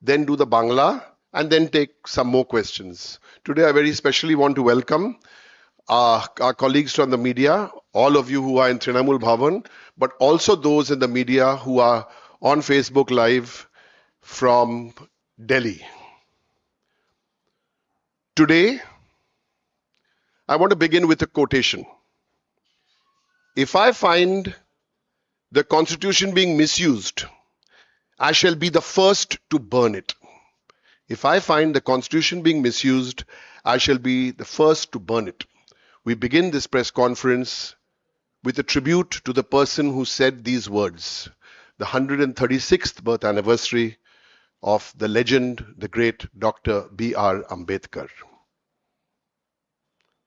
then do the Bangla, and then take some more questions. Today, I very specially want to welcome our colleagues from the media, all of you who are in Trinamool Bhavan, but also those in the media who are on Facebook Live from Delhi. Today, I want to begin with a quotation. If I find the Constitution being misused, I shall be the first to burn it. If I find the Constitution being misused, I shall be the first to burn it. We begin this press conference with a tribute to the person who said these words, the 136th birth anniversary of the legend, the great Dr. B.R. Ambedkar.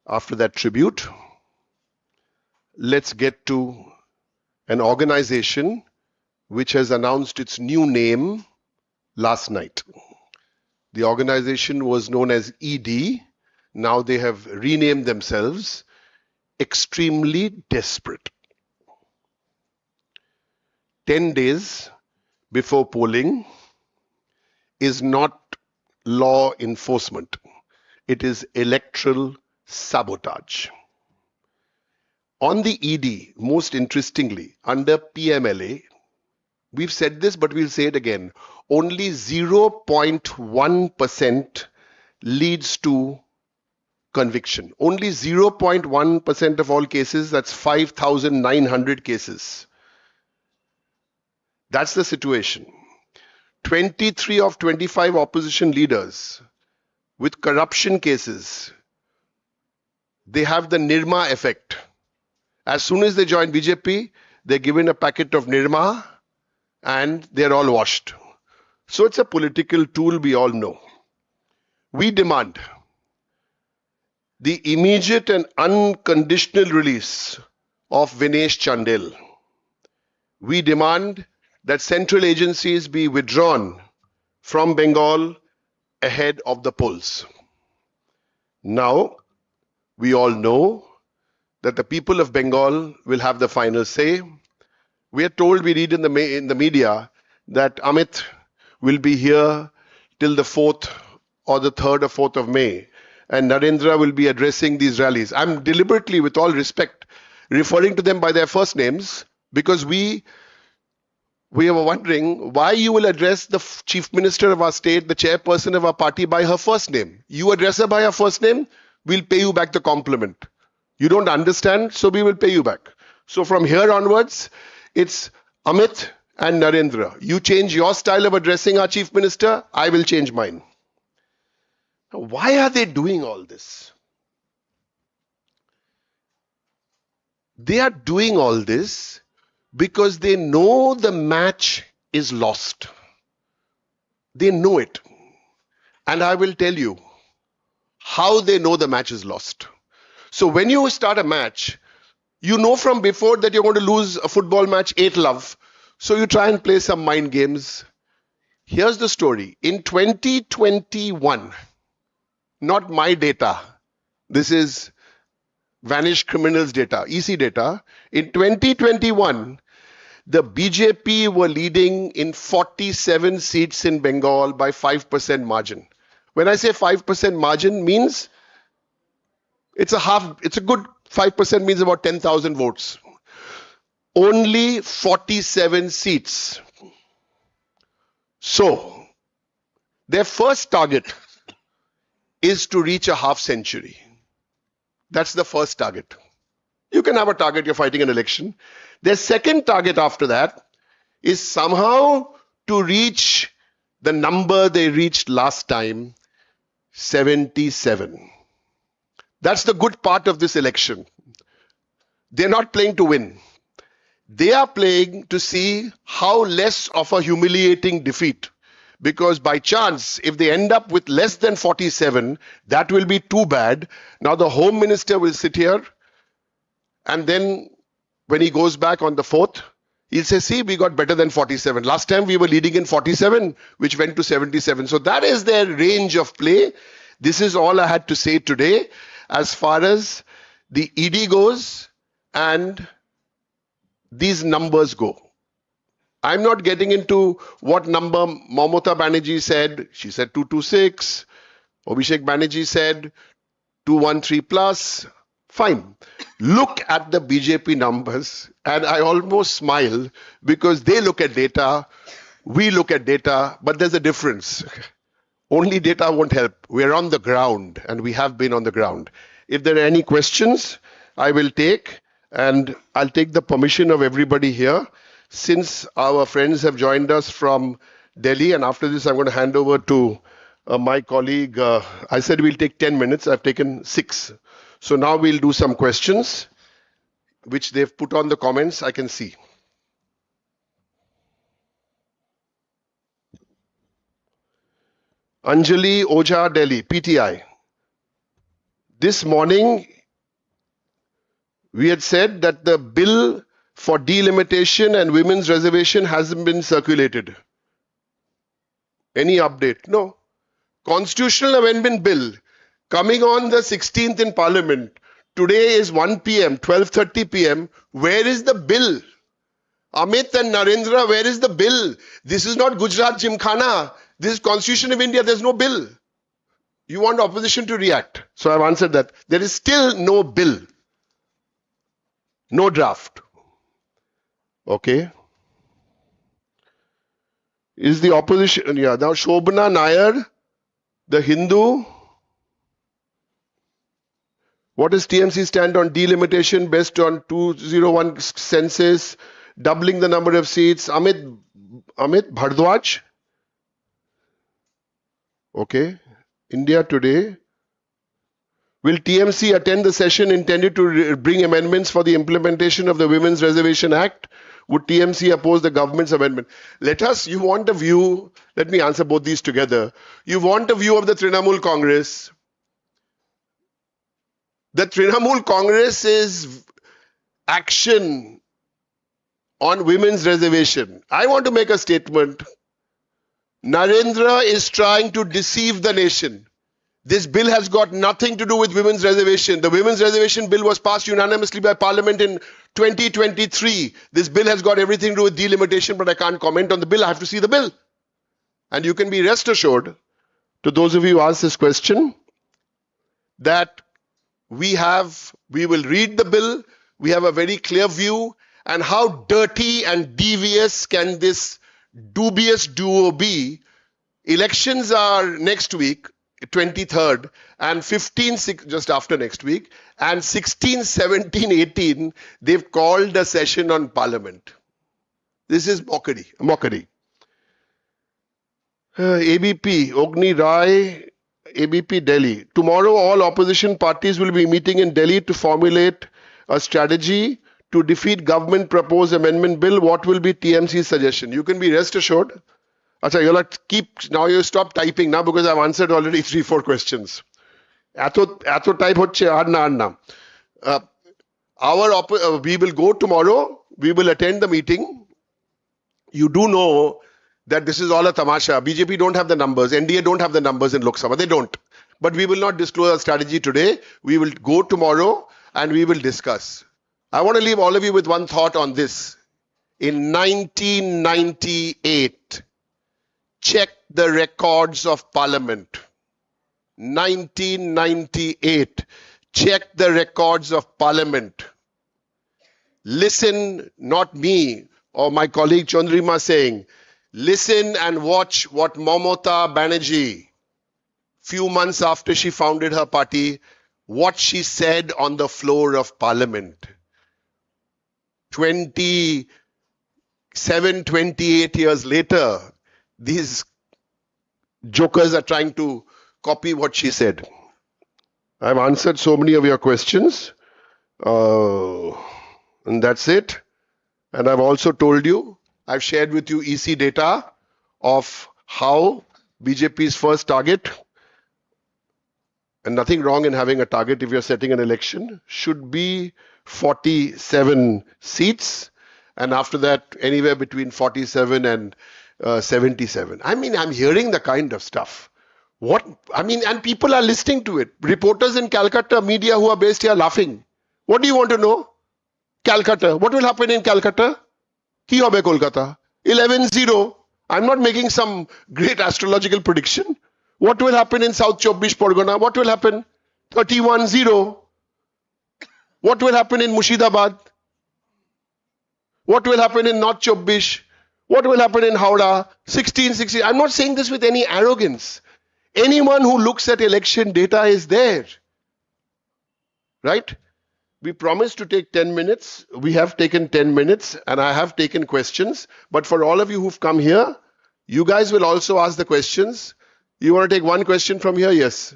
After that tribute, let's get to an organization which has announced its new name last night. The organization was known as ED. Now they have renamed themselves Extremely Desperate. 10 days before polling is not law enforcement. It is electoral sabotage. On the ED, most interestingly, under PMLA, we've said this, but we'll say it again. Only 0.1% leads to conviction. Only 0.1% of all cases, that's 5,900 cases. That's the situation. 23 of 25 opposition leaders with corruption cases, they have the Nirma effect. As soon as they join BJP, they're given a packet of Nirma and they're all washed. So it's a political tool, we all know. We demand the immediate and unconditional release of Vinesh Chandel. We demand that central agencies be withdrawn from Bengal ahead of the polls. Now, we all know that the people of Bengal will have the final say. We are told, we read in the media, that Amit will be here till the 4th or the 3rd or 4th of May, and Narendra will be addressing these rallies. I'm deliberately, with all respect, referring to them by their first names because we were wondering why you will address the chief minister of our state, the chairperson of our party, by her first name. You address her by her first name, we'll pay you back the compliment. You don't understand, so we will pay you back. So from here onwards, it's Amit and Narendra. You change your style of addressing our chief minister, I will change mine. Now, why are they doing all this? They are doing all this because they know the match is lost. They know it. And I will tell you how they know the match is lost. So when you start a match, you know from before that you're going to lose a football match 8-love. So you try and play some mind games. Here's the story. In 2021, not my data, this is vanished criminals data, EC data. In 2021, the BJP were leading in 47 seats in Bengal by 5% margin. When I say 5% margin, means it's a good 5% means about 10,000 votes. Only 47 seats. So, their first target is to reach a half century. That's the first target. You can have a target, you're fighting an election. Their second target after that is somehow to reach the number they reached last time, 77. That's the good part of this election. They're not playing to win. They are playing to see how less of a humiliating defeat. Because by chance, if they end up with less than 47, that will be too bad. Now the Home Minister will sit here, and then when he goes back on the 4th, he'll say, see, we got better than 47. Last time we were leading in 47, which went to 77. So that is their range of play. This is all I had to say today as far as the ED goes and these numbers go. I'm not getting into what number Mamata Banerjee said. She said 226. Abhishek Banerjee said 213 plus. Fine. Look at the BJP numbers, and I almost smile because they look at data, we look at data, but there's a difference. Only data won't help. We're on the ground, and we have been on the ground. If there are any questions, I will take, and I'll take the permission of everybody here. Since our friends have joined us from Delhi, and after this, I'm going to hand over to my colleague. I said we'll take 10 minutes. I've taken 6. So now we'll do some questions, which they've put on the comments. I can see. Anjali Oja, Delhi, PTI. This morning, we had said that the bill for delimitation and women's reservation hasn't been circulated. Any update? No. Constitutional Amendment Bill coming on the 16th in Parliament. Today is 1 p.m., 12:30 p.m. Where is the bill? Amit and Narendra, where is the bill? This is not Gujarat Gymkhana. This is Constitution of India. There's no bill. You want opposition to react. So I've answered that. There is still no bill. No draft. Okay. Is the opposition, yeah, now Shobhana Nair, the Hindu. What is TMC stand on delimitation based on 201 census, doubling the number of seats? Amit Bhardwaj. Okay. India Today. Will TMC attend the session intended to bring amendments for the implementation of the Women's Reservation Act? Would TMC oppose the government's amendment? You want a view, let me answer both these together. You want a view of the Trinamool Congress. The Trinamool Congress is action on women's reservation. I want to make a statement. Narendra is trying to deceive the nation. This bill has got nothing to do with women's reservation. The women's reservation bill was passed unanimously by Parliament in 2023. This bill has got everything to do with delimitation, but I can't comment on the bill. I have to see the bill. And you can be rest assured, to those of you who asked this question, that we will read the bill. We have a very clear view. And how dirty and devious can this dubious duo be? Elections are next week, 23rd, and 15, just after next week, and 16, 17, 18, they've called a session on Parliament. This is mockery. ABP, Ogni Rai, ABP Delhi. Tomorrow, all opposition parties will be meeting in Delhi to formulate a strategy to defeat government proposed amendment bill. What will be TMC's suggestion? You can be rest assured. Acha, you'll have to now you stop typing now because I've answered already 3-4 questions. Ato type hocche adna. We will go tomorrow. We will attend the meeting. You do know that this is all a tamasha. BJP don't have the numbers. NDA don't have the numbers in Lok Sabha. They don't. But we will not disclose our strategy today. We will go tomorrow and we will discuss. I want to leave all of you with one thought on this. In 1998, check the records of Parliament. 1998. Check the records of Parliament. Listen, not me or my colleague Chandrima saying, listen and watch what Mamata Banerjee, few months after she founded her party, what she said on the floor of Parliament. 28 years later, these jokers are trying to copy what she said. I've answered so many of your questions. And that's it. And I've also told you, I've shared with you EC data of how BJP's first target, and nothing wrong in having a target if you're setting an election, should be 47 seats. And after that, anywhere between 47 and 77. I mean, I'm hearing the kind of stuff. And people are listening to it. Reporters in Calcutta, media who are based here laughing. What do you want to know? Calcutta. What will happen in Calcutta? Ki hobe Kolkata? 11-0. I'm not making some great astrological prediction. What will happen in South Chobbish Pargana? What will happen? 31-0. What will happen in Mushidabad? What will happen in North Chobbish? What will happen in Howrah? 16-16. I'm not saying this with any arrogance. Anyone who looks at election data is there. Right? We promised to take 10 minutes. We have taken 10 minutes and I have taken questions. But for all of you who've come here, you guys will also ask the questions. You want to take one question from here? Yes.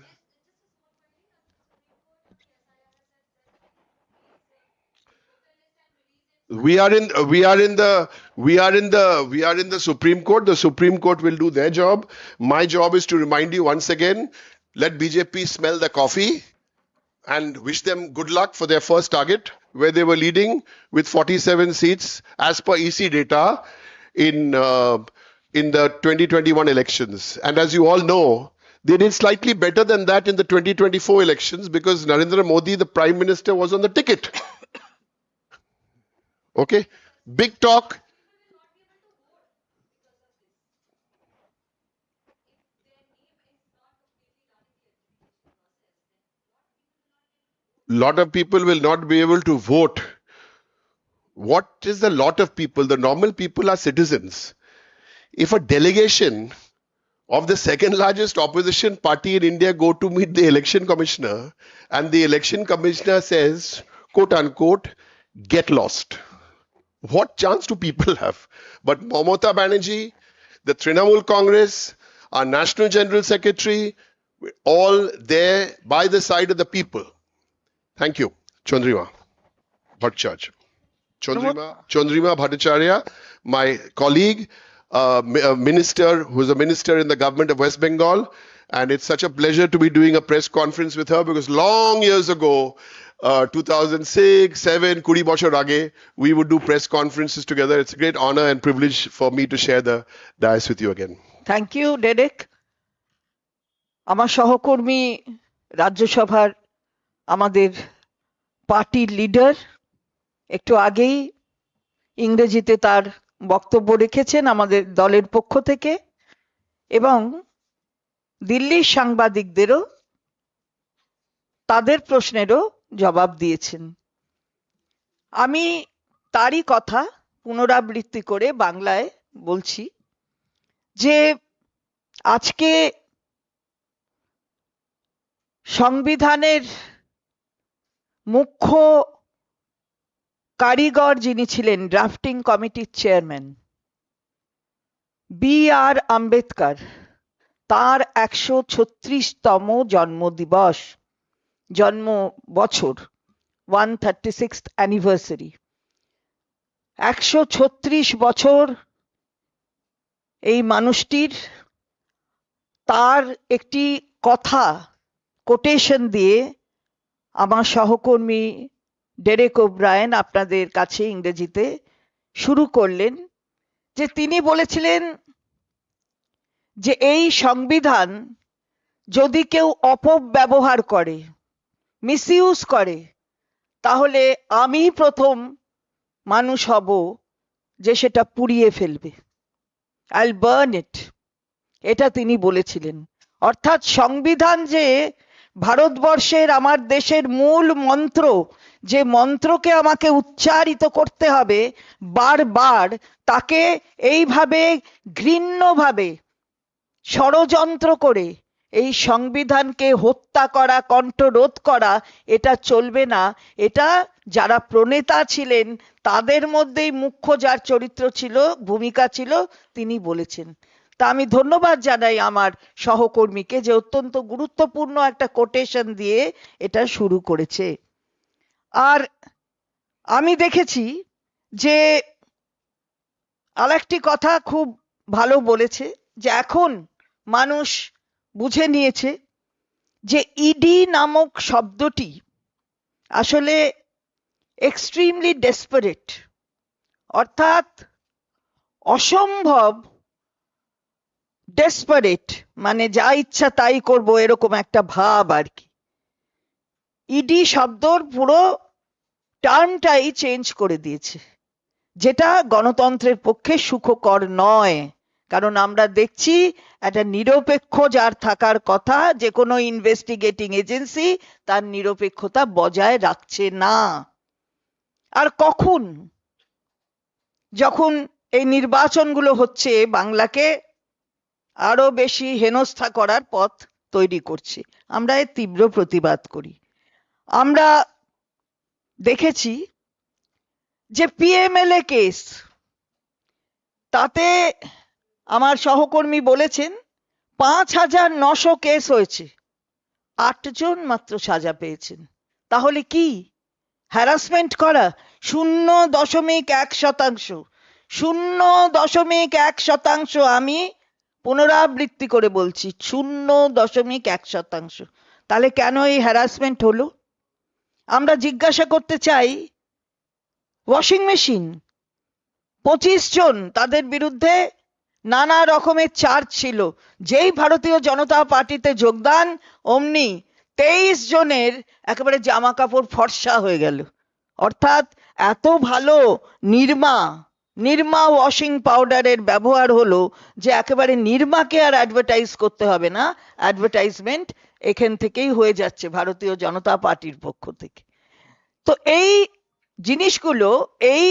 We are in the Supreme Court. The Supreme Court will do their job. My job is to remind you once again, let BJP smell the coffee and wish them good luck for their first target, where they were leading with 47 seats as per EC data in the 2021 elections. And as you all know, they did slightly better than that in the 2024 elections because Narendra Modi, the Prime Minister, was on the ticket. Okay? Big talk. Lot of people will not be able to vote. What is the lot of people? The normal people are citizens. If a delegation of the second largest opposition party in India go to meet the election commissioner and the election commissioner says, quote unquote, get lost. What chance do people have? But Mamata Banerjee, the Trinamool Congress, our National General Secretary, we're all there by the side of the people. Thank you. Chandrima Bhattacharya. Chandrima Bhattacharya, my colleague, minister, who's a minister in the government of West Bengal. And it's such a pleasure to be doing a press conference with her because long years ago, 2006, 7, Kudi Boshor Age, we would do press conferences together. It's a great honor and privilege for me to share the dais with you again. Thank you, Derek. আমার সহকর্মী রাজ্যসভার আমাদের পার্টির leader একটু আগেই ইংরেজিতে তার বক্তব্য রেখেছেন আমাদের দলের পক্ষ থেকে এবং দিল্লির সাংবাদিকদেরও তাদের প্রশ্নেরও জবাব দিয়েছেন। আমি তারই কথা পুনরাবৃত্তি করে বাংলায় বলছি যে আজকে সংবিধানের মুখ্য কারিগর যিনি ছিলেন ড্রাফটিং কমিটির চেয়ারম্যান B.R. আম্বেদকর, তার 136তম জন্মদিবস, জন্ম বছর 136th অ্যানিভার্সারি। 136 বছর এই মানুষটির, তার একটি কথা কোটেশন দিয়ে আমার সহকর্মী ডেরেক ওব্রায়েন আপনাদের কাছে ইংরেজিতে শুরু করলেন যে তিনি বলেছিলেন যে এই সংবিধান যদি কেউ অপব্যবহার করে, মিসইউজ করে, তাহলে আমি প্রথম মানুষ হব যে সেটা পুড়িয়ে ফেলবে। আইল বার্ন ইট, এটা তিনি বলেছিলেন। অর্থাৎ সংবিধান যে ভারতবর্ষের, আমার দেশের মূল মন্ত্র, যে মন্ত্রকে আমাকে উচ্চারিত করতে হবে বারবার, তাকে এইভাবে ঘৃণ্যভাবে ষড়যন্ত্র করে এই সংবিধানকে হত্যা করা, কণ্ঠরোধ করা, এটা চলবে না। এটা যারা প্রণেতা ছিলেন তাদের মধ্যেই মুখ্য যার চরিত্র ছিল, ভূমিকা ছিল, তিনি বলেছেন। তা আমি ধন্যবাদ জানাই আমার সহকর্মীকে যে অত্যন্ত গুরুত্বপূর্ণ একটা কোটেশন দিয়ে এটা শুরু করেছে। আর আমি দেখেছি যে আরেকটি কথা খুব ভালো বলেছে যে এখন মানুষ বুঝে নিয়েছে যে ইডি নামক শব্দটি আসলে এক্সট্রিমলি ডেসপারেট, অর্থাৎ অসম্ভব ডেসপারেট, মানে যা ইচ্ছা তাই করব এরকম একটা ভাব আর কি। ইডি শব্দর পুরো টার্মটাই চেঞ্জ করে দিয়েছে। যেটা গণতন্ত্রের পক্ষে সুখকর নয়। কারণ আমরা দেখছি একটা নিরপেক্ষ যার থাকার কথা, যে কোনো ইনভেস্টিগেটিং এজেন্সি তার নিরপেক্ষতা বজায় রাখছে না। আর কখন, যখন এই নির্বাচনগুলো হচ্ছে, বাংলাকে আরো বেশি হেনস্থা করার পথ তৈরি করছে, আমরা এর তীব্র প্রতিবাদ করি। আমরা দেখেছি যে পিএমএলএ কেস, তাতে আমার সহকর্মী বলেছেন 5,900 কেস হয়েছে, 8 জন মাত্র সাজা পেয়েছেন। তাহলে কি হ্যারাসমেন্ট করা? 0.1%, 0.1%। আমি পুনরাবৃত্তি করে বলছি, 0.1%। তাহলে কেন এই হ্যারাসমেন্ট হলো? আমরা জিজ্ঞাসা করতে চাই, ওয়াশিং মেশিন 25 জন, তাদের বিরুদ্ধে নানা রকমের চার্জ ছিল। যেই ভারতীয় জনতা পার্টিতে যোগদান, অমনি 23 জনের একেবারে জামা কাপড় ফর্সা হয়ে গেল। অর্থাৎ এত ভালো নির্মা নির্মা ওয়াশিং পাউডারের ব্যবহার হলো যে একেবারে নির্মাকে আর অ্যাডভার্টাইজ করতে হবে না, অ্যাডভার্টাইজমেন্ট এখান থেকেই হয়ে যাচ্ছে ভারতীয় জনতা পার্টির পক্ষ থেকে। তো এই জিনিসগুলো, এই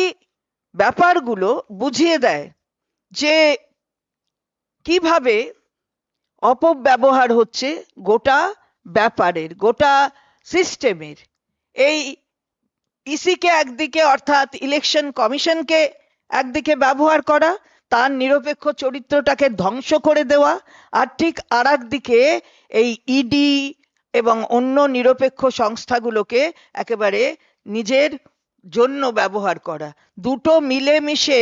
ব্যাপারগুলো বুঝিয়ে দেয় যে কিভাবে অপব্যবহার হচ্ছে গোটা ব্যাপারের, গোটা সিস্টেমের। এই ইসিকে একদিকে, অর্থাৎ ইলেকশন কমিশনকে একদিকে ব্যবহার করা, তার নিরপেক্ষ চরিত্রটাকে ধ্বংস করে দেওয়া, আর ঠিক আর একদিকে এই ইডি এবং অন্য নিরপেক্ষ সংস্থাগুলোকে একেবারে নিজের জন্য ব্যবহার করা। দুটো মিলেমিশে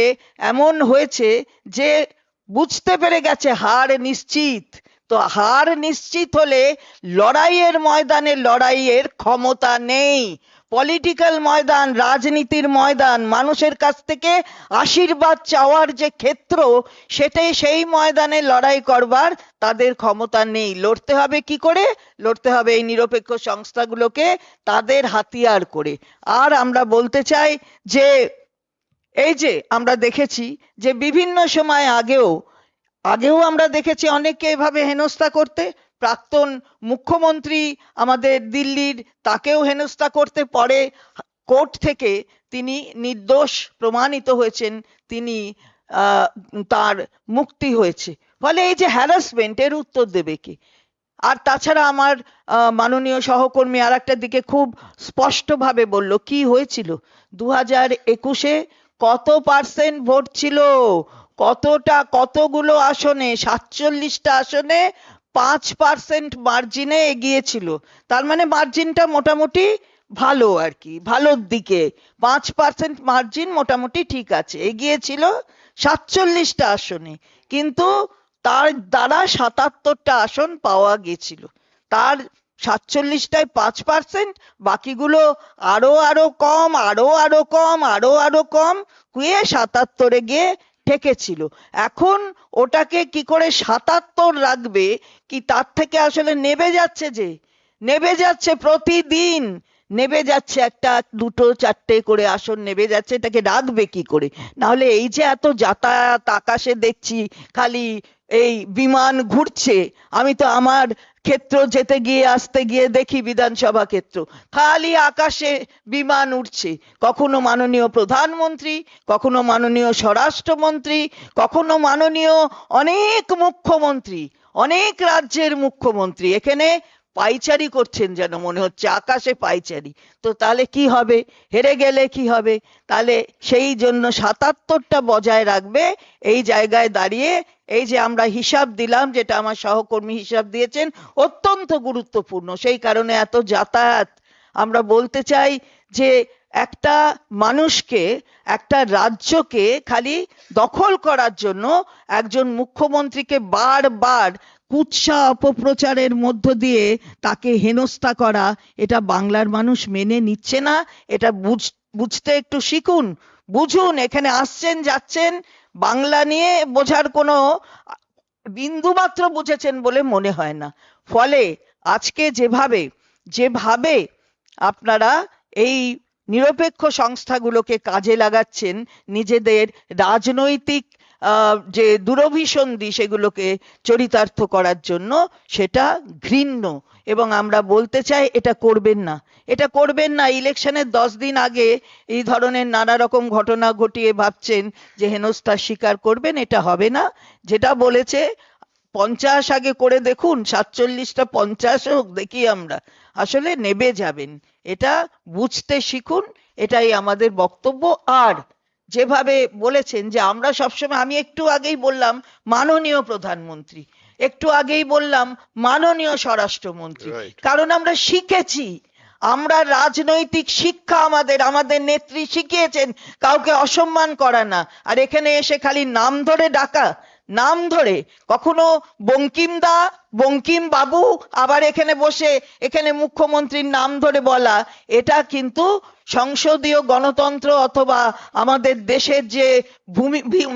এমন হয়েছে যে বুঝতে পেরে গেছে হার নিশ্চিত। তো হার নিশ্চিত হলে লড়াইয়ের ময়দানে লড়াইয়ের ক্ষমতা নেই। পলিটিক্যাল ময়দান, রাজনীতির ময়দান, মানুষের কাছ থেকে আশীর্বাদ চাওয়ার যে ক্ষেত্র, সেটাই, সেই ময়দানে লড়াই করবার তাদের ক্ষমতা নেই। লড়তে হবে কি করে? লড়তে হবে এই নিরপেক্ষ সংস্থাগুলোকে তাদের হাতিয়ার করে। আর আমরা বলতে চাই যে এই যে আমরা দেখেছি যে বিভিন্ন সময় আগেও আমরা দেখেছি অনেককে এভাবে হেনস্থা করতে। প্রাক্তন মুখ্যমন্ত্রী আমাদের দিল্লির, তাকেও হেনস্থা করতে, পরে কোর্ট থেকে তিনি নির্দোষ প্রমাণিত হয়েছেন, তিনি তার মুক্তি হয়েছে। ফলে এই যে হ্যারাসমেন্ট, এর উত্তর দেবে কে? আর তাছাড়া আমার মাননীয় সহকর্মী আর একটা দিকে খুব স্পষ্টভাবে বলল কি হয়েছিল 2021-এ, কত পার্সেন্ট ভোট ছিল, কতগুলো আসনে, 47টা আসনে 5% মার্জিনে এগিয়েছিল। তার মানে মার্জিনটা মোটামুটি ভালো, আর কি ভালোর দিকে। 5% মার্জিন মোটামুটি ঠিক আছে, এগিয়েছিল 47টা আসনে। কিন্তু তার দ্বারা 77টা আসন পাওয়া গেছিল। তার 47টায় 5%, বাকিগুলো আরো কম, আরো কম হয়ে 77-এ গিয়ে ঠেকেছিল। এখন ওটাকে কি করে 77 রাখবে, কি তার থেকে আসলে নেবে যাচ্ছে প্রতিদিন, নেবে যাচ্ছে একটা, দুটো, চারটে করে আসন নেবে যাচ্ছে। এটাকে রাখবে কি করে? না হলে এই যে এত যাতায়াত, আকাশে দেখছি খালি এই বিমান ঘুরছে। আমি তো আমার ক্ষেত্র যেতে গিয়ে আসতে গিয়ে দেখি, বিধানসভা ক্ষেত্র, খালি আকাশে বিমান উঠছে। কখনো মাননীয় প্রধানমন্ত্রী, কখনো মাননীয় স্বরাষ্ট্রমন্ত্রী, কখনো মাননীয় অনেক মুখ্যমন্ত্রী, অনেক রাজ্যের মুখ্যমন্ত্রী এখানে পাইচারি করছেন, যেন মনে হচ্ছে আকাশে পাইচারি। তো তাহলে কি হবে? হেরে গেলে কি হবে? তাহলে সেই জন্য 77টা বজায় রাখবে। এই জায়গায় দাঁড়িয়ে এই যে আমরা হিসাব দিলাম, যেটা আমার সহকর্মী হিসাব দিয়েছেন, অত্যন্ত গুরুত্বপূর্ণ। সেই কারণে এত যাতায়াত। আমরা বলতে চাই যে একটা মানুষকে, একটা রাজ্যকে খালি দখল করার জন্য একজন মুখ্যমন্ত্রীকে বারবার কুৎসা অপপ্রচারের মধ্য দিয়ে তাকে হেনস্থা করা, এটা বাংলার মানুষ মেনে নিচ্ছে না। এটা বুঝতে একটু শিখুন, বুঝুন। এখানে আসছেন, যাচ্ছেন, বাংলা নিয়ে বোঝার কোনো বিন্দুমাত্র বুঝেছেন বলে মনে হয় না। ফলে আজকে যেভাবে আপনারা এই নিরপেক্ষ সংস্থাগুলোকে কাজে লাগাচ্ছেন নিজেদের রাজনৈতিক যে দুরভিসন্ধি সেগুলোকে চরিতার্থ করার জন্য, সেটা ঘৃণ্য। এবং আমরা বলতে চাই এটা করবেন না, এটা করবেন না। ইলেকশনের 10 দিন আগে এই ধরনের নানা রকম ঘটনা ঘটিয়ে ভাবছেন যে হেনস্থার স্বীকার করবেন, এটা হবে না। যেটা বলেছে 50 আগে করে দেখুন, 47টা 50 হোক, দেখি আমরা। আসলে নেবে যাবেন, এটা বুঝতে শিখুন, এটাই আমাদের বক্তব্য। আর যেভাবে বলেছেন যে আমরা সবসময়, আমি একটু আগেই বললাম মাননীয় প্রধানমন্ত্রী, একটু আগেই বললাম মাননীয় স্বরাষ্ট্রমন্ত্রী, Right. কারণ আমরা শিখেছি, আমরা রাজনৈতিক শিক্ষা, আমাদের আমাদের নেত্রী শিখিয়েছেন কাউকে অসম্মান করা না। আর এখানে এসে খালি নাম ধরে ডাকা, নাম ধরে, কখনো বঙ্কিম দা, বঙ্কিম বাবু, আবার এখানে বসে এখানে মুখ্যমন্ত্রীর নাম ধরে বলা, এটা কিন্তু সংসদীয় গণতন্ত্র অথবা আমাদের দেশের যে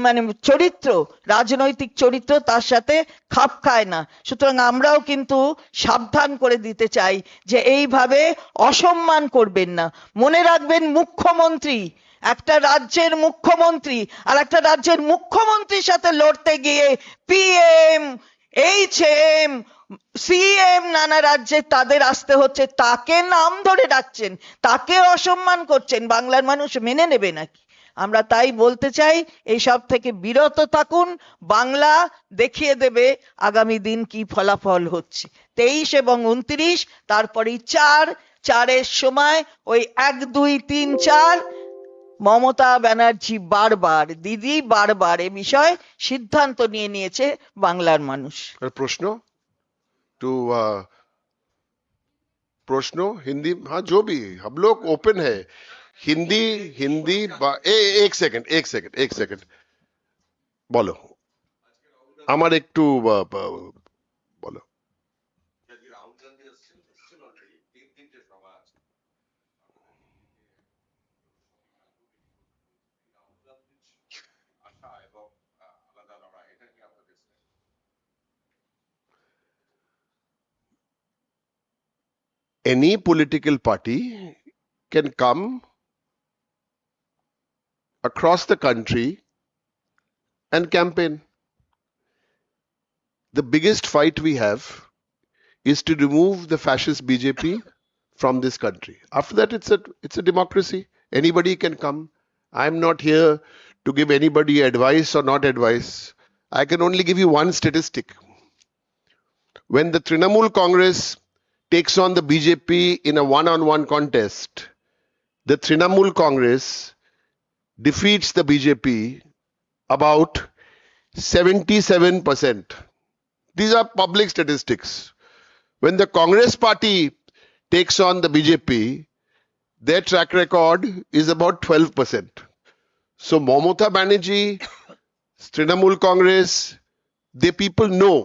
মানে চরিত্র, রাজনৈতিক চরিত্র, তার সাথে খাপ খায় না। সুতরাং আমরাও কিন্তু সাবধান করে দিতে চাই যে এইভাবে অসম্মান করবেন না। মনে রাখবেন, মুখ্যমন্ত্রী, একটা রাজ্যের মুখ্যমন্ত্রী আর একটা রাজ্যের মুখ্যমন্ত্রীর সাথে লড়তে গিয়ে পিএম, এইচএম, সিএম নানা রাজ্যে তাদের আসতে হচ্ছে, তাকে নাম ধরে ডাকছেন, তাকে অসম্মান করছেন, বাংলার মানুষ মেনে নেবে নাকি? আমরা তাই বলতে চাই, এইসব থেকে বিরত থাকুন। বাংলা দেখিয়ে দেবে আগামী দিন কি ফলাফল হচ্ছে। 23 এবং 29, তারপরেই 4-4-এর সময় ওই 1, 2, 3, 4, মমতা ব্যানার্জি বারবার, দিদি বারবার এ বিষয়ে সিদ্ধান্ত নিয়ে নিয়েছে বাংলার মানুষ। और प्रश्न टू प्रश्न हिंदी, हाँ जो भी, हम लोग ओपन है। हिंदी हिंदी एक सेकंड बोलो, আমার একটু বলো। Any political party can come across the country and campaign. The biggest fight we have is to remove the fascist BJP from this country. After that, it's a democracy. Anybody can come. I'm not here to give anybody advice or not advice. I can only give you one statistic. When the Trinamool Congress takes on the BJP in a one-on-one contest, the Trinamool Congress defeats the BJP about 77%. These are public statistics. When the Congress party takes on the BJP, their track record is about 12%. So Mamata Banerjee, Trinamool Congress, the people know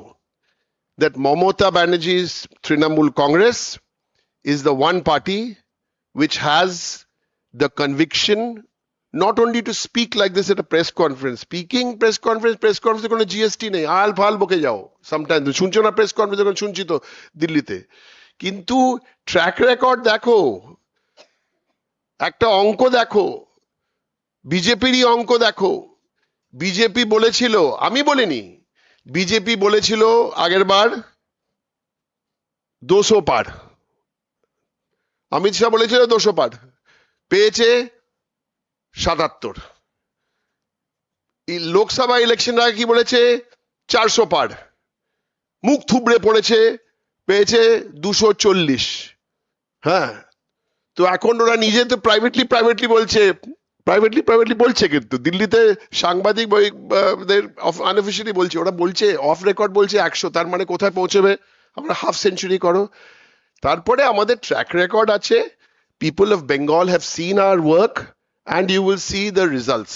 that Mamata Banerjee's Trinamool Congress is the one party which has the conviction not only to speak like this at a press conference. Speaking press conference কোনো GST নেই, আল ফাল বকে যাও। Sometime তো শুনছো না press conference, যখন শুনছি তো দিল্লিতে, কিন্তু ট্র্যাক রেকর্ড দেখো, একটা অঙ্ক দেখো, বিজেপিরই অঙ্ক দেখো। বিজেপি বলেছিল, আমি বলিনি, বিজেপি বলেছিল আগের বার 200 পার, অমিত শাহ বলেছিল 200 পার, পেয়েছে 77। লোকসভা ইলেকশন আগে কি বলেছে? 400 পার, মুখ থুবড়ে পড়েছে, পেয়েছে 240। হ্যাঁ, তো এখন ওরা নিজে তো প্রাইভেটলি বলছে, কিন্তু দিল্লিতে সাংবাদিক আনঅফিশিয়ালি বলছে, ওরা বলছে অফ রেকর্ড বলছে 100। তার মানে কোথায় পৌঁছবে? আমরা হাফ সেঞ্চুরি করো। তারপরে আমাদের ট্র্যাক রেকর্ড আছে। People of Bengal have seen our work and you will see the results.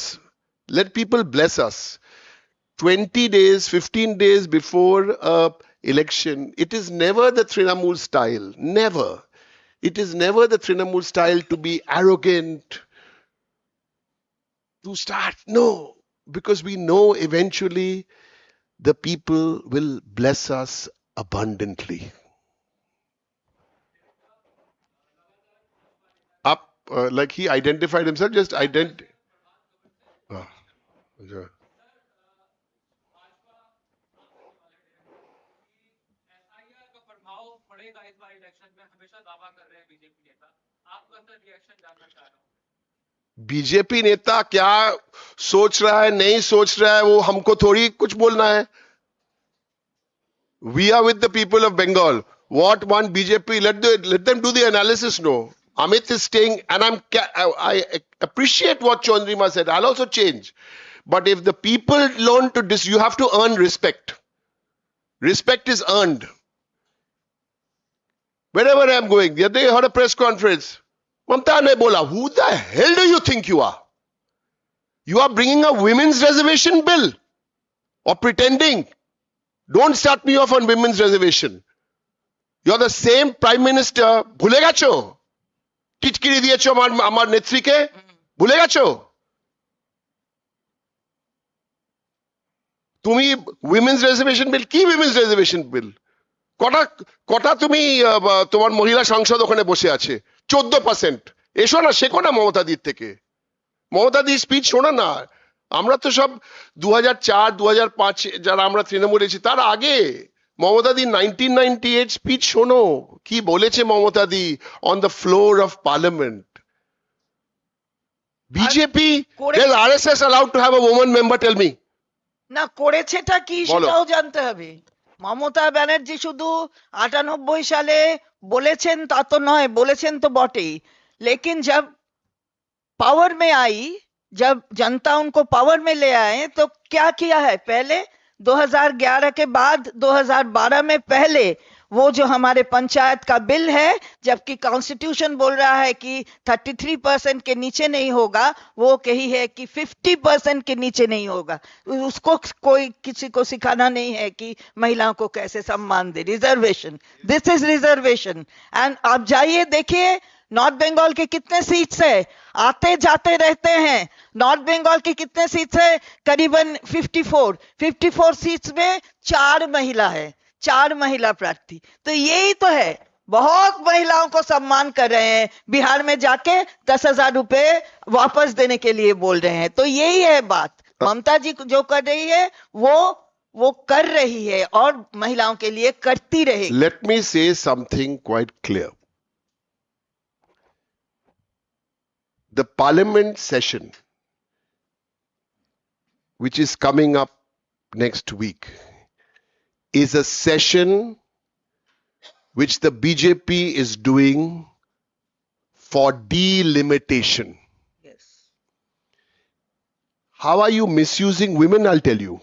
Let people bless us. 20 days, 15 days before election, it is never the Trinamool style. Never. It is never the Trinamool style to be arrogant, to start. No, because we know eventually the people will bless us abundantly. like he identified himself, just yeah. BJP नेता क्या सोच रहा है नहीं सोच रहा है वो हमको थोड़ी कुछ बोलना है. We are with the people of Bengal. What want BJP? Let them do the analysis. No, Amit is staying, and I appreciate what Chandrima said. I'll also change, but if the people learn to you have to earn respect. Respect is earned. Wherever I'm going, the other day I heard a press conference. Mamta ne bola, who the hell do you think you are? You are bringing a women's reservation bill or pretending. Don't start me off on women's reservation. You're the same prime minister. ভুলে গেছো টিটকিরি দিয়েছো আমার নেত্রীকে ভুলে গেছো তুমি women's reservation বিল কি women's reservation বিল কটা কটা তুমি তোমার মহিলা সংসদ ওখানে বসে আছে 14% এসো না শেখো না মমতা দির থেকে মমতা দির স্পিচ শোনো না আমরা তো সব 2004 2005 যারা আমরা তৃণমূলে ছি তার আগে মমতা দি 1998 স্পিচ শোনো কি বলেছে Mamata di on the floor of parliament BJP is RSS allowed to have a woman member tell me না করেছেটা কি সেটাও জানতে হবে মমতা ব্যানার্জি শুধু 98 সালে বলেছেন তা তো নয় বলেছেন তো বটেই लेकिन जब पावर में आई जब जनता उनको पावर में ले आए तो क्या किया है पहले 2011 के बाद 2012 में पहले वो जो हमारे पंचायत का बिल है जबकि कॉन्स्टिट्यूशन बोल रहा है कि 33% के नीचे नहीं होगा वो कही है कि 50% के नीचे नहीं होगा उसको कोई किसी को सिखाना नहीं है कि महिलाओं को कैसे सम्मान दे reservation this is reservation and आप जाइए देखिए नॉर्थ बंगाल के कितने सीट्स है आते जाते रहते हैं नॉर्थ बंगाल के कितने सीट्स है करीबन 54 सीट्स में 4 महिला है 4 महिला प्रार्थी तो यही तो है बहुत महिलाओं को सम्मान कर रहे हैं बिहार में जाके 10,000 रुपए वापस देने के लिए बोल रहे हैं तो यही है बात ममता जी जो कर रही है वो कर रही है और महिलाओं के लिए करती रहेगी लेट मी से something quite clear The parliament session, which is coming up next week, is a session which the BJP is doing for delimitation. Yes. How are you misusing women? I'll tell you.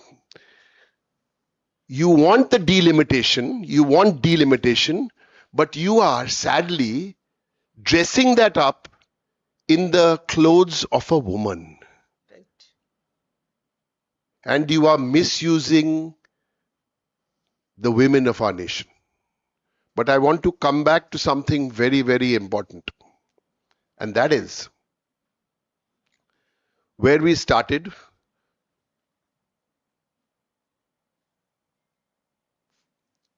You want the delimitation, but you are sadly dressing that up in the clothes of a woman. Right. And you are misusing the women of our nation. But I want to come back to something very, very important. And that is where we started.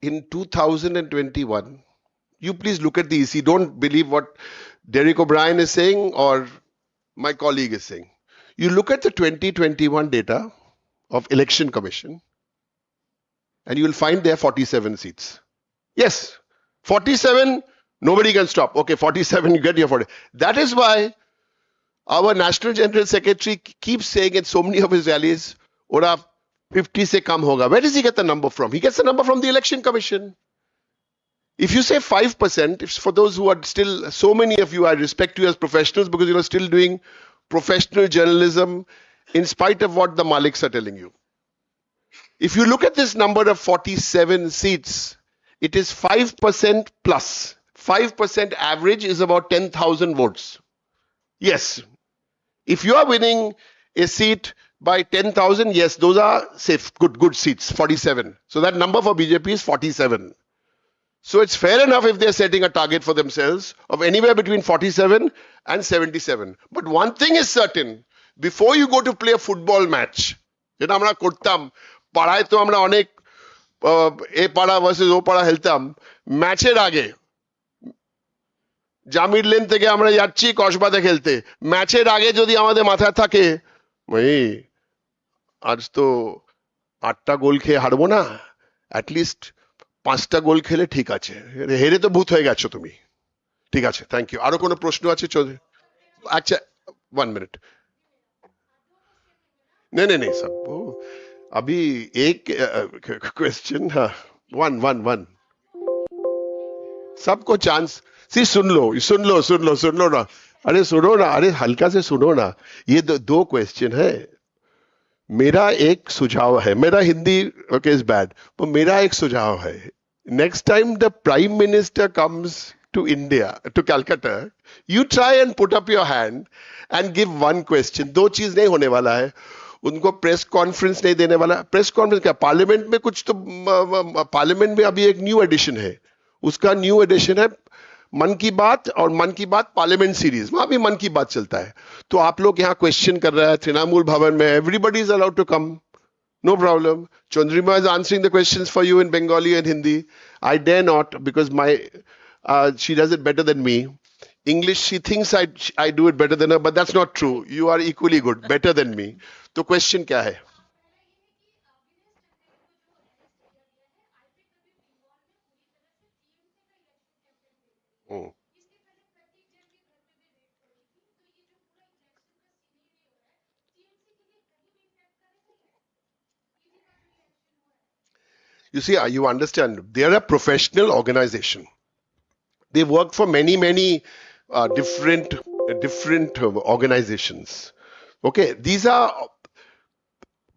In 2021, you please look at the EC. Don't believe what Derek O'Brien is saying or my colleague is saying. You look at the 2021 data of Election Commission and you will find there 47 seats. Yes, 47, nobody can stop. Okay, 47, you get your 40. That is why our National General Secretary keeps saying at so many of his rallies, Ora 50 se kam hoga. Where does he get the number from? He gets the number from the Election Commission. If you say 5%, if for those who are still, so many of you, I respect you as professionals because you're still doing professional journalism in spite of what the Maliks are telling you. If you look at this number of 47 seats, it is 5% plus. 5% average is about 10,000 votes. Yes. If you are winning a seat by 10,000, yes, those are safe, good seats, 47. So that number for BJP is 47. So it's fair enough if they're setting a target for themselves of anywhere between 47 and 77. But one thing is certain, before you go to play a football match, যেটা আমরা করতাম পাড়ায় তো আমরা অনেক এ পাড়া versus ও পাড়া খেলতাম ম্যাচের আগে জামির লেন থেকে আমরা যাচ্ছি কসবাতে খেলতে, ম্যাচের আগে যদি আমাদের মাথায় থাকে ভাই আজ তো 8টা গোল খেয়ে হারবো না, অ্যাটলিস্ট 5টা গোল খেলে ঠিক আছে, হেরে তো ভূত হয়ে গেছো তুমি। ঠিক আছে, থ্যাংক ইউ। আরো কোনো প্রশ্ন আছে চৌধুরী? अच्छा 1 मिनट। नहीं नहीं नहीं सब वो अभी एक क्वेश्चन, हाँ, वन वन वन, सबको चांस। सी सुन लो ना, अरे सुनो ना, अरे हल्का से सुनो ना। ये दो क्वेश्चन है। मेरा एक सुझाव है, मेरा हिंदी ओके इज बैड, पर मेरा एक सुझाव है, next time the prime minister comes to India, to Calcutta, you try and put up your hand and give one question. दो चीज नहीं होने वाला है, उनको प्रेस कॉन्फ्रेंस नहीं देने वाला। प्रेस कॉन्फ्रेंस क्या, पार्लियामेंट में कुछ तो, पार्लियामेंट में अभी एक न्यू एडिशन है, उसका न्यू एडिशन है मन की बात, और मन की बात पार्लियामेंट सीरीज, वहां भी मन की बात चलता है। तो आप लोग यहाँ क्वेश्चन कर रहे हैं तृणमूल भवन में, everybody is allowed to come, no problem. Chandrima is answering the questions for you in Bengali and Hindi. I dare not, because she does it better than me. English, she thinks I do it better than her, but that's not true. You are equally good, better than me. तो question क्या है? Hmm. You see, you understand, they're a professional organization. They work for many different organizations. Okay, these are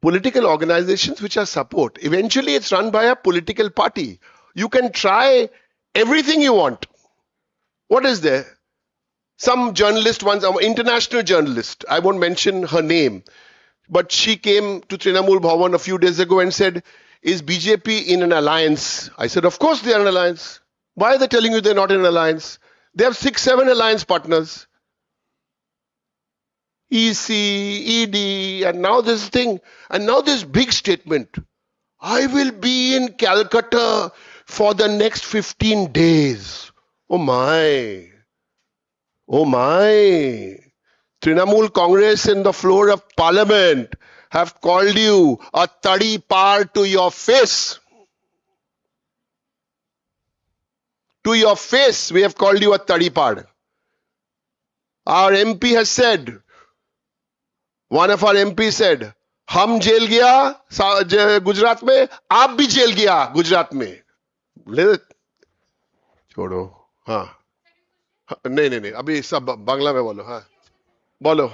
political organizations which are support. Eventually, it's run by a political party. You can try everything you want. What is there? Some journalist once, an international journalist, I won't mention her name, but she came to Trinamool Bhavan a few days ago and said, is BJP in an alliance? I said, of course they are in an alliance. Why are they telling you they're not in an alliance? They have 6-7 alliance partners. EC, ED, and now this thing, and now this big statement. I will be in Calcutta for the next 15 days. Oh my. Oh my. Trinamool Congress in the floor of Parliament have called you a tadi par to your face. To your face, we have called you a tadi par. Our MP has said, one of our MP said, हम jail गया गुजरात में, आप भी jail गया गुजरात में। ले छोड़ो, हाँ, नहीं नहीं नहीं, अभी सब बांग्ला में बोलो, हाँ बोलो।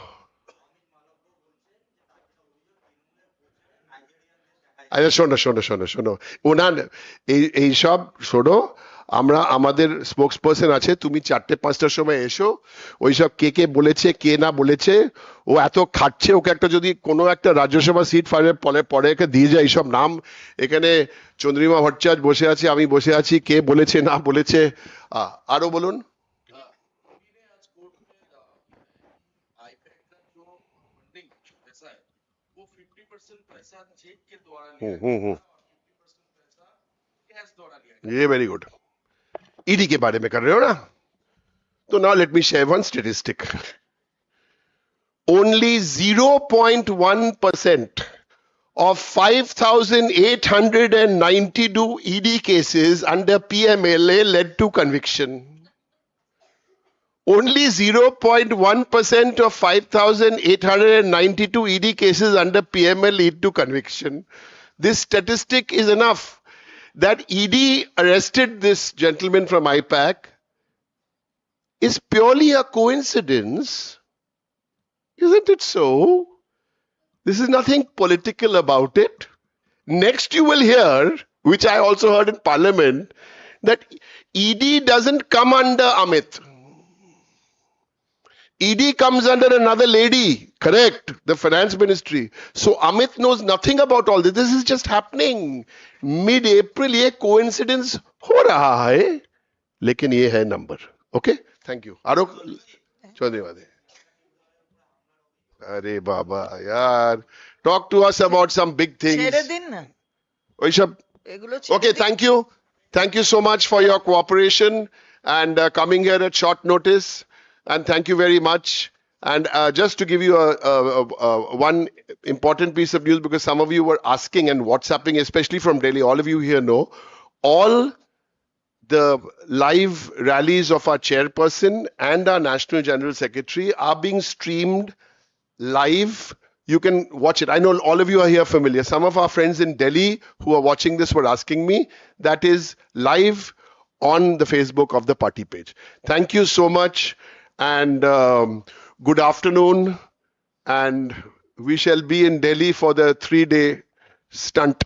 আচ্ছা শোনো শোনো শোনো শোনো, ওনার এইসব শোনো, আমরা আমাদের স্পোক্স পার্সন আছে, তুমি 4টে-5টার সময় এসো, ওইসব কে বলেছে কে না বলেছে, ও এত খাচ্ছে, ওকে একটা যদি কোনো একটা রাজ্যসভা সিট পরে একে দিয়ে যায়, এইসব নাম এখানে চন্দ্রিমা ভট্টাচার্য বসে আছে, আমি বসে আছি, কে বলেছে না বলেছে, আরো বলুন। ये वेरी गुड। ईडी के बारे में कर रहे हो ना, तो now let me share one statistic. Only 0.1% of 5,892 ED cases under PMLA led to conviction. Only 0.1% of 5,892 ED cases under PML lead to conviction. This statistic is enough that ED arrested this gentleman from IPAC is purely a coincidence. Isn't it so? This is nothing political about it. Next you will hear, which I also heard in Parliament, that ED doesn't come under Amit. ED comes under another lady, correct? The finance ministry. So Amit knows nothing about all this. This is just happening. Mid-April, ये coincidence हो रहा है, लेकिन ये है number. Okay? Thank you. आरोप चौधरी वादे. अरे बाबा यार, talk to us about some big things. ছেড়ে দিন না ওইসব এগুলো Okay, thank you. Thank you so much for your cooperation. and coming here at short notice. And thank you very much. And just to give you one important piece of news, because some of you were asking and WhatsApping, especially from Delhi, all of you here know, all the live rallies of our chairperson and our National General Secretary are being streamed live. You can watch it. I know all of you are here familiar. Some of our friends in Delhi who are watching this were asking me. That is live on the Facebook of the party page. Thank you so much, and good afternoon. And we shall be in Delhi for the 3-day stunt.